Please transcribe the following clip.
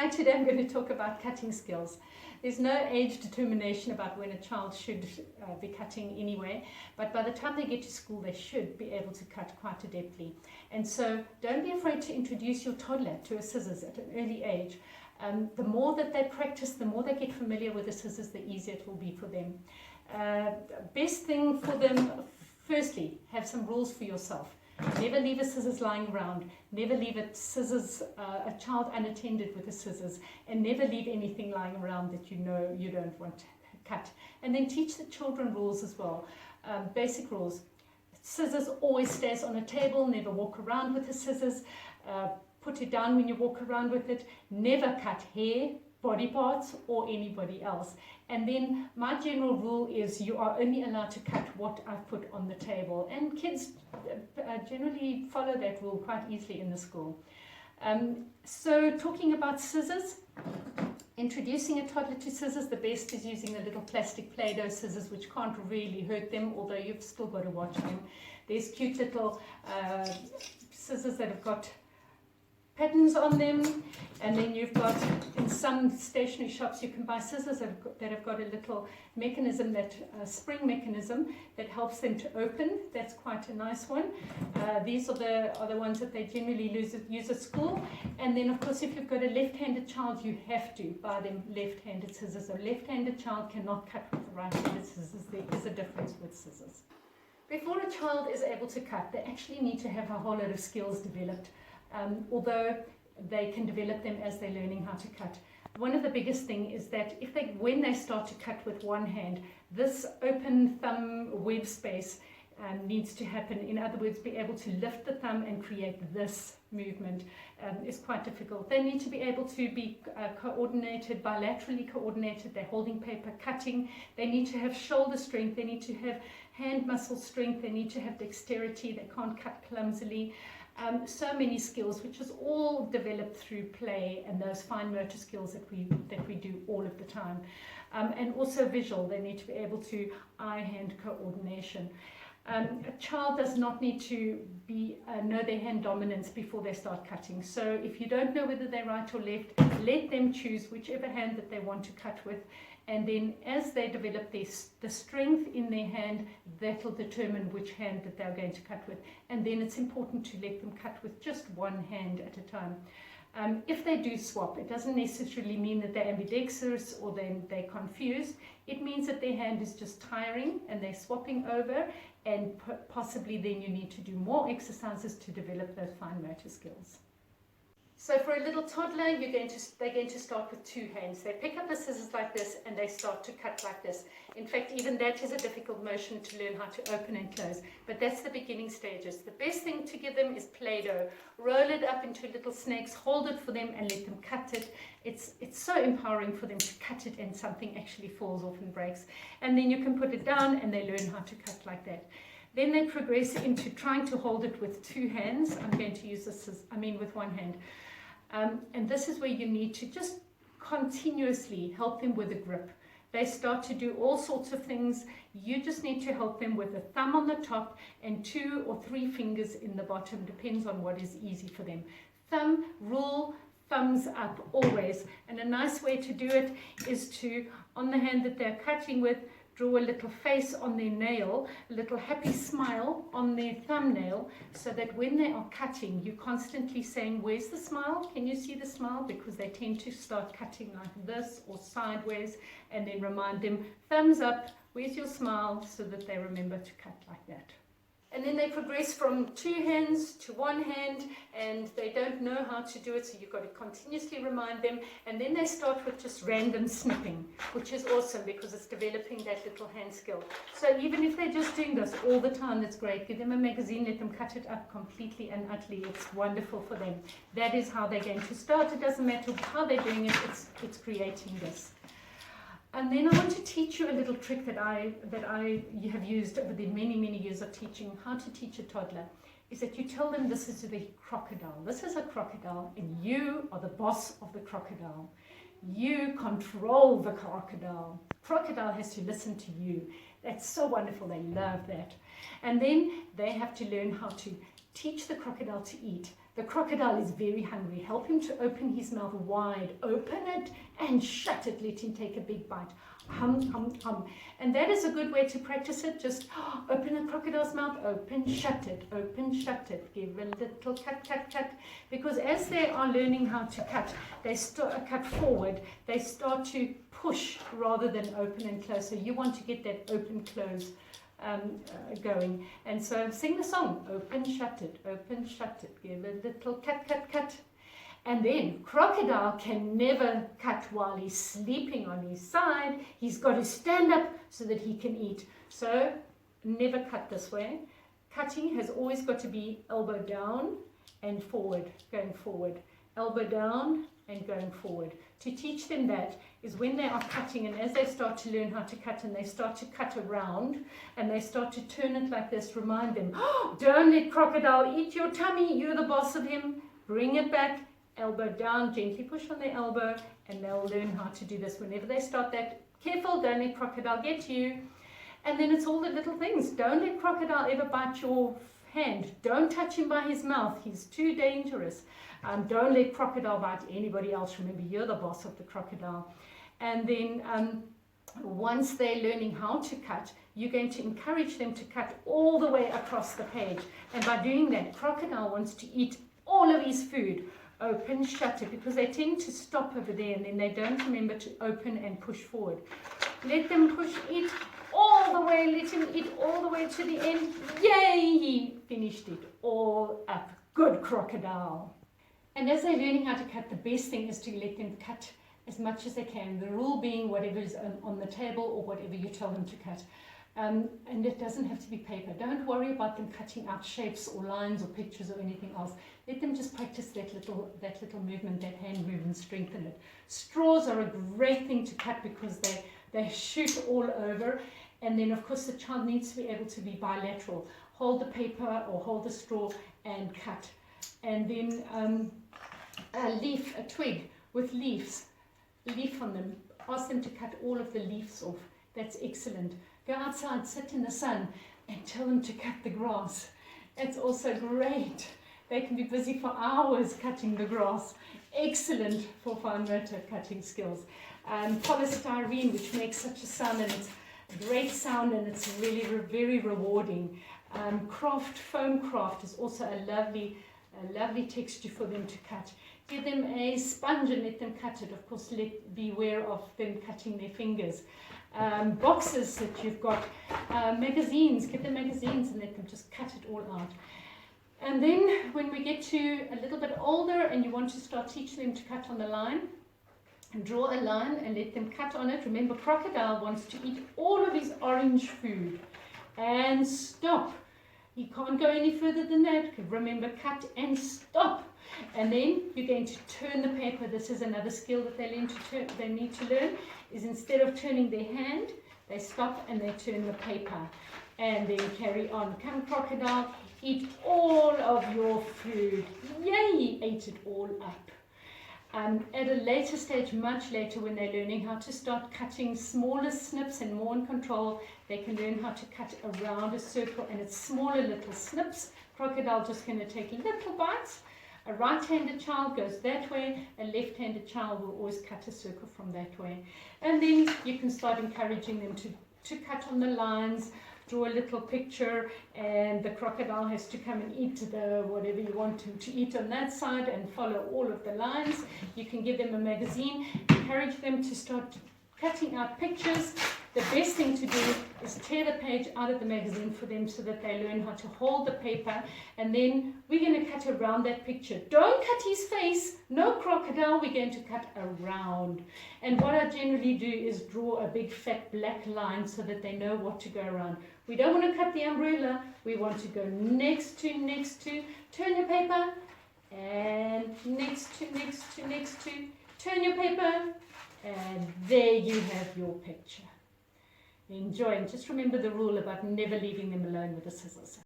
Hi, today I'm going to talk about cutting skills. There's no age determination about when a child should be cutting anyway, but by the time they get to school they should be able to cut quite adeptly. And so don't be afraid to introduce your toddler to a scissors at an early age. The more that they practice, the more they get familiar with the scissors, the easier it will be for them. Best thing for them, firstly, have some rules for yourself. Never leave a scissors lying around. Never leave a child unattended with the scissors, and never leave anything lying around that you know you don't want to cut. And then teach the children rules as well. Basic rules. Scissors always stays on a table. Never walk around with the scissors. Put it down when you walk around with it. Never cut hair, body parts, or anybody else. And then my general rule is you are only allowed to cut what I've put on the table. And kids generally follow that rule quite easily in the school. So talking about scissors, introducing a toddler to scissors, the best is using the little plastic Play-Doh scissors, which can't really hurt them, although you've still got to watch them. There's cute little scissors that have got patterns on them, and then you've got, in some stationery shops you can buy scissors that have got a little mechanism, that spring mechanism that helps them to open. That's quite a nice one. These are the ones that they generally use at school. And then of course if you've got a left-handed child, you have to buy them left-handed scissors. A left-handed child cannot cut with the right-handed scissors. There is a difference with scissors. Before a child is able to cut, they actually need to have a whole lot of skills developed. Although they can develop them as they're learning how to cut. One of the biggest things is that when they start to cut with one hand, this open thumb web space needs to happen. In other words, be able to lift the thumb and create this movement is quite difficult. They need to be able to be coordinated, bilaterally coordinated. They're holding paper, cutting. They need to have shoulder strength. They need to have hand muscle strength. They need to have dexterity. They can't cut clumsily. So many skills, which is all developed through play and those fine motor skills that we do all of the time. And also visual. They need to be able to eye-hand coordination. A child does not need to know their hand dominance before they start cutting. So if you don't know whether they're right or left, let them choose whichever hand that they want to cut with. And then as they develop the strength in their hand, that will determine which hand that they're going to cut with. And then it's important to let them cut with just one hand at a time. If they do swap, it doesn't necessarily mean that they're ambidextrous or they're confused. It means that their hand is just tiring and they're swapping over, and possibly then you need to do more exercises to develop those fine motor skills. So for a little toddler, they're going to start with two hands. They pick up the scissors like this and they start to cut like this. In fact, even that is a difficult motion to learn how to open and close. But that's the beginning stages. The best thing to give them is Play-Doh. Roll it up into little snakes, hold it for them and let them cut it. It's so empowering for them to cut it and something actually falls off and breaks. And then you can put it down and they learn how to cut like that. Then they progress into trying to hold it with two hands. I'm going to use this with one hand. And this is where you need to just continuously help them with a grip. They start to do all sorts of things. You just need to help them with a thumb on the top and 2 or 3 fingers in the bottom, depends on what is easy for them. Thumb rule, thumbs up always. And a nice way to do it is to, on the hand that they're cutting with, draw a little face on their nail, a little happy smile on their thumbnail, so that when they are cutting, you're constantly saying, where's the smile? Can you see the smile? Because they tend to start cutting like this or sideways, and then remind them, thumbs up, where's your smile? So that they remember to cut like that. And then they progress from 2 hands to 1 hand, and they don't know how to do it, so you've got to continuously remind them. And then they start with just random snipping, which is awesome because it's developing that little hand skill. So even if they're just doing this all the time, that's great. Give them a magazine, let them cut it up completely and utterly. It's wonderful for them. That is how they're going to start. It doesn't matter how they're doing it, it's creating this. And then I want to teach you a little trick that I have used over the many, many years of teaching how to teach a toddler, is that you tell them this is the crocodile. This is a crocodile and you are the boss of the crocodile. You control the crocodile. Crocodile has to listen to you. That's so wonderful. They love that. And then they have to learn how to teach the crocodile to eat. The crocodile is very hungry. Help him to open his mouth wide. Open it and shut it. Let him take a big bite. Hum, hum, hum. And that is a good way to practice it. Just open the crocodile's mouth, open, shut it, open, shut it. Give a little cut, cut, cut. Because as they are learning how to cut, they start cut forward. They start to push rather than open and close. So you want to get that open, close going. And so sing the song, open, shut it, give a little cut, cut, cut. And then crocodile can never cut while he's sleeping on his side. He's got to stand up so that he can eat. So never cut this way. Cutting has always got to be elbow down and forward, going forward. Elbow down and going forward. To teach them that is when they are cutting, and as they start to learn how to cut and they start to cut around and they start to turn it like this, remind them, oh, don't let crocodile eat your tummy, you're the boss of him. Bring it back, elbow down, gently push on their elbow, and they'll learn how to do this whenever they start that. Careful, don't let crocodile get you. And then it's all the little things. Don't let crocodile ever bite your hand. Don't touch him by his mouth, he's too dangerous. Don't let crocodile bite anybody else. Remember, you're the boss of the crocodile. And then once they're learning how to cut, you're going to encourage them to cut all the way across the page. And by doing that, crocodile wants to eat all of his food. Open, shut it, because they tend to stop over there and then they don't remember to open and push forward. Let them push, eat all the way, let him eat all the way to the end. Yay, he finished it all up. Good crocodile. And as they're learning how to cut, the best thing is to let them cut as much as they can. The rule being whatever is on the table or whatever you tell them to cut. And it doesn't have to be paper. Don't worry about them cutting out shapes or lines or pictures or anything else. Let them just practice that little movement, that hand movement, strengthen it. Straws are a great thing to cut because they shoot all over. And then, of course, the child needs to be able to be bilateral. Hold the paper or hold the straw and cut. And then a twig with leaf on them. Ask them to cut all of the leaves off. That's excellent. Go outside, sit in the sun, and tell them to cut the grass. It's also great. They can be busy for hours cutting the grass. Excellent for fine motor cutting skills. Polystyrene, which makes such a sound, and it's a great sound, and it's really very rewarding. Foam craft is also a lovely texture for them to cut. Give them a sponge and let them cut it. Of course, beware of them cutting their fingers. Boxes that you've got, magazines, give them magazines and let them just cut it all out. And then when we get to a little bit older and you want to start teaching them to cut on the line, and draw a line and let them cut on it. Remember, crocodile wants to eat all of his orange food. And stop. He can't go any further than that. Remember, cut and stop. And then you're going to turn the paper. This is another skill that they need to learn, is instead of turning their hand, they stop and they turn the paper. And then carry on. Come, crocodile, eat all of your food. Yay, he ate it all up. At a later stage, much later, when they're learning how to start cutting smaller snips and more in control, they can learn how to cut around a circle, and it's smaller little snips. Crocodile just going to take little bites. A right-handed child goes that way, a left-handed child will always cut a circle from that way. And then you can start encouraging them to cut on the lines, draw a little picture, and the crocodile has to come and eat whatever you want him to eat on that side and follow all of the lines. You can give them a magazine, encourage them to start cutting out pictures. The best thing to do is tear the page out of the magazine for them so that they learn how to hold the paper, and then we're going to cut around that picture. Don't cut his face, no crocodile, we're going to cut around. And what I generally do is draw a big fat black line so that they know what to go around. We don't want to cut the umbrella, we want to go next to, turn your paper, and next to, turn your paper, and there you have your picture. Enjoy, and just remember the rule about never leaving them alone with the scissors.